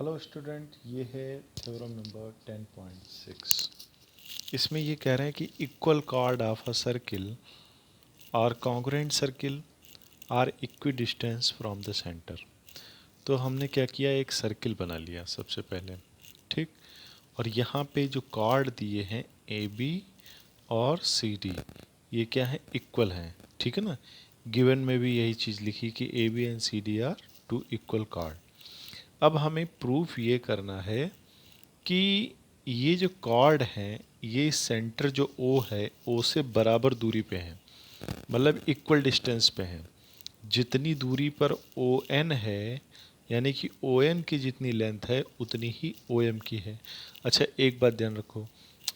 Hello student, ये है theorem number 10.6। इसमें ये कह रहे हैं कि equal chord of a circle और congruent circle are equidistance from the centre. तो हमने क्या किया, एक सर्किल बना लिया सबसे पहले, ठीक। और यहाँ पे जो कॉर्ड दिए हैं ए बी और सी डी, ये क्या है, इक्वल हैं, ठीक है ना। गिवन में भी यही चीज़ लिखी कि A B and C D are two equal chord. अब हमें प्रूफ ये करना है कि ये जो कॉर्ड हैं ये सेंटर जो ओ है, ओ से बराबर दूरी पे हैं, मतलब इक्वल डिस्टेंस पे हैं। जितनी दूरी पर ओ एन है, यानी कि ओ एन की जितनी लेंथ है उतनी ही ओ एम की है। अच्छा, एक बात ध्यान रखो,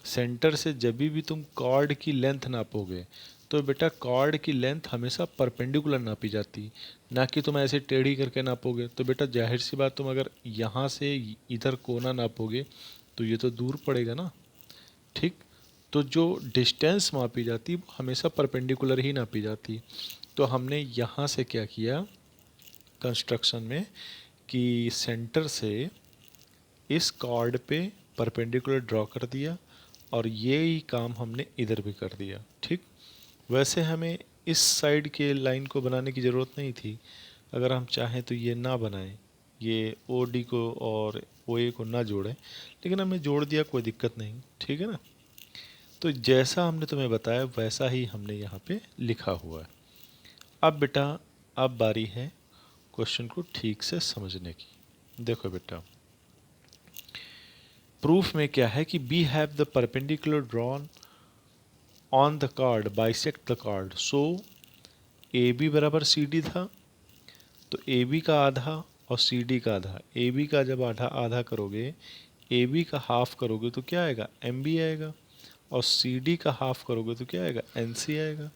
सेंटर से जब भी तुम कॉर्ड की लेंथ नापोगे तो बेटा कॉर्ड की लेंथ हमेशा परपेंडिकुलर नापी जाती, ना कि तुम ऐसे टेढ़ी करके नापोगे। तो बेटा जाहिर सी बात, तुम अगर यहाँ से इधर कोना नापोगे तो ये तो दूर पड़ेगा ना, ठीक। तो जो डिस्टेंस मापी जाती वो हमेशा परपेंडिकुलर ही नापी जाती। तो हमने यहाँ से क्या किया कंस्ट्रक्शन में कि सेंटर से इस कॉर्ड पे परपेंडिकुलर ड्रॉ कर दिया, और ये ही काम हमने इधर भी कर दिया, ठीक। वैसे हमें इस साइड के लाइन को बनाने की ज़रूरत नहीं थी। अगर हम चाहें तो ये ना बनाएं, ये ओ डी को और ओ ए को ना जोड़ें, लेकिन हमने जोड़ दिया, कोई दिक्कत नहीं, ठीक है ना। तो जैसा हमने तुम्हें बताया वैसा ही हमने यहाँ पे लिखा हुआ है। अब बेटा, अब बारी है क्वेश्चन को ठीक से समझने की। देखो बेटा, प्रूफ में क्या है कि we have the perpendicular drawn on the chord bisect the chord, so A B बराबर सी डी था। तो ए बी का आधा और सी डी का आधा, ए बी का जब आधा आधा करोगे, ए बी का हाफ करोगे तो क्या आएगा, एम बी आएगा। और सी डी का हाफ करोगे तो क्या आएगा, एन सी आएगा।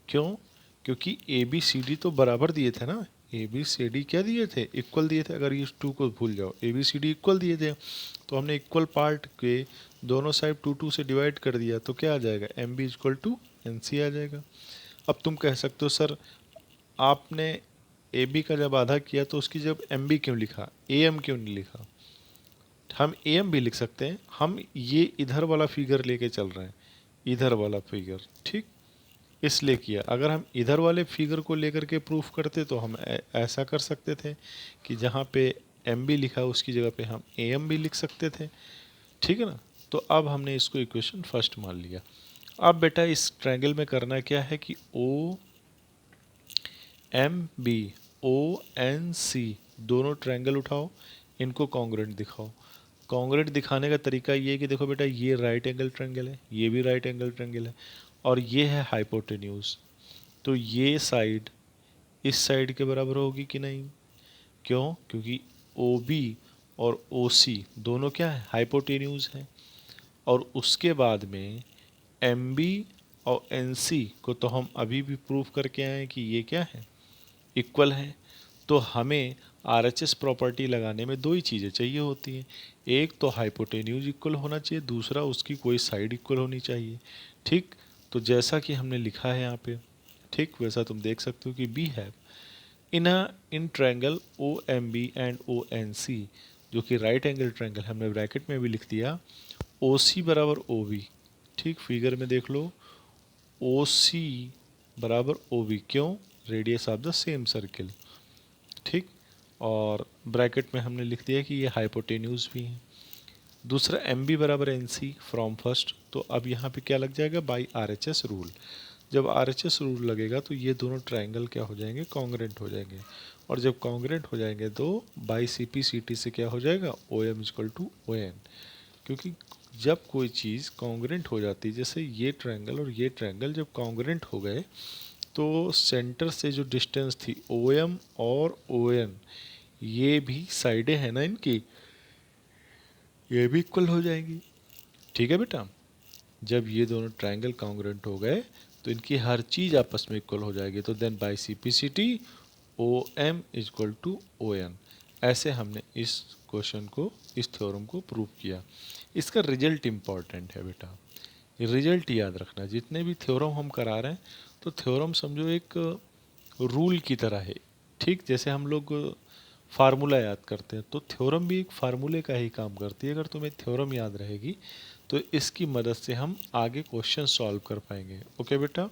क्यों? क्योंकि ए बी सी डी तो बराबर दिए थे ना, ए बी सी डी क्या दिए थे, इक्वल दिए थे। अगर इस टू को भूल जाओ, A B C D equal दिए थे, तो हमने इक्वल पार्ट के दोनों साइड टू टू से डिवाइड कर दिया, तो क्या आ जाएगा, M B equal to N C आ जाएगा। अब तुम कह सकते हो सर, आपने ए बी का जब आधा किया तो उसकी जब एम बी क्यों लिखा, ए एम क्यों नहीं लिखा। हम ए एम भी लिख सकते हैं, हम ये इधर वाला फिगर लेके चल रहे हैं, इधर वाला फिगर, ठीक। इसलिए किया। अगर हम इधर वाले फिगर को लेकर के प्रूफ करते तो हम ऐसा कर सकते थे कि जहाँ पे एम बी लिखा उसकी जगह पे हम ए एम भी लिख सकते थे, ठीक है ना। तो अब हमने इसको इक्वेशन फर्स्ट मान लिया। अब बेटा इस ट्रायंगल में करना क्या है कि O M B O N C दोनों ट्रायंगल उठाओ, इनको कॉन्ग्रुएंट दिखाओ। कॉन्ग्रुएंट दिखाने का तरीका ये है कि देखो बेटा, ये राइट एंगल ट्रायंगल है, ये भी राइट एंगल ट्रायंगल है, और ये है हाइपोटेन्यूज। तो ये साइड इस साइड के बराबर होगी कि नहीं। क्यों? क्योंकि ओ बी और ओ सी दोनों क्या है, हाइपोटेन्यूज हैं। और उसके बाद में एम बी और एन सी को तो हम अभी भी प्रूफ करके आए हैं कि ये क्या है, इक्वल है। तो हमें आरएचएस प्रॉपर्टी लगाने में दो ही चीज़ें चाहिए होती हैं, एक तो हाइपोटेन्यूज इक्वल होना चाहिए, दूसरा उसकी कोई साइड इक्वल होनी चाहिए, ठीक। तो जैसा कि हमने लिखा है यहाँ पे, ठीक, वैसा तुम देख सकते हो कि we have in triangle O M B and O N C, जो कि राइट एंगल ट्रायंगल, हमने ब्रैकेट में भी लिख दिया, ओ सी बराबर ओ बी, ठीक। फिगर में देख लो, ओ सी बराबर ओ बी, क्यों, radius of the same circle, ठीक। और ब्रैकेट में हमने लिख दिया कि ये हाइपोटेन्यूज भी हैं। दूसरा एम बी बराबर एन सी फ्रॉम फर्स्ट, तो अब यहाँ पे क्या लग जाएगा, by R H S rule. जब आर एच एस रूल लगेगा तो ये दोनों ट्रायंगल क्या हो जाएंगे, कॉन्ग्रुएंट हो जाएंगे। और जब कॉन्ग्रुएंट हो जाएंगे तो by C P C T से क्या हो जाएगा, O M is equal to O N. क्योंकि जब कोई चीज़ कॉन्ग्रुएंट हो जाती है, जैसे ये ट्रायंगल और ये ट्रायंगल जब कॉन्ग्रुएंट हो गए, तो सेंटर से जो डिस्टेंस थी ओ एम और ओ एन, ये भी साइडें हैं ना इनकी, ये भी इक्वल हो जाएंगी, ठीक है बेटा। जब ये दोनों ट्रायंगल कॉन्ग्रुएंट हो गए तो इनकी हर चीज़ आपस में इक्वल हो जाएगी। तो then by C P C T O M is equal to O N. ऐसे हमने इस क्वेश्चन को, इस थ्योरम को प्रूव किया। इसका रिजल्ट इम्पॉर्टेंट है बेटा, रिजल्ट याद रखना। जितने भी थ्योरम हम करा रहे हैं तो थ्योरम समझो एक रूल की तरह है, ठीक। जैसे हम लोग फार्मूला याद करते हैं। तो थ्योरम भी एक फार्मूले का ही काम करती है। अगर तुम्हें थ्योरम याद रहेगी तो इसकी मदद से हम आगे क्वेश्चन सॉल्व कर पाएंगे। ओके बेटा।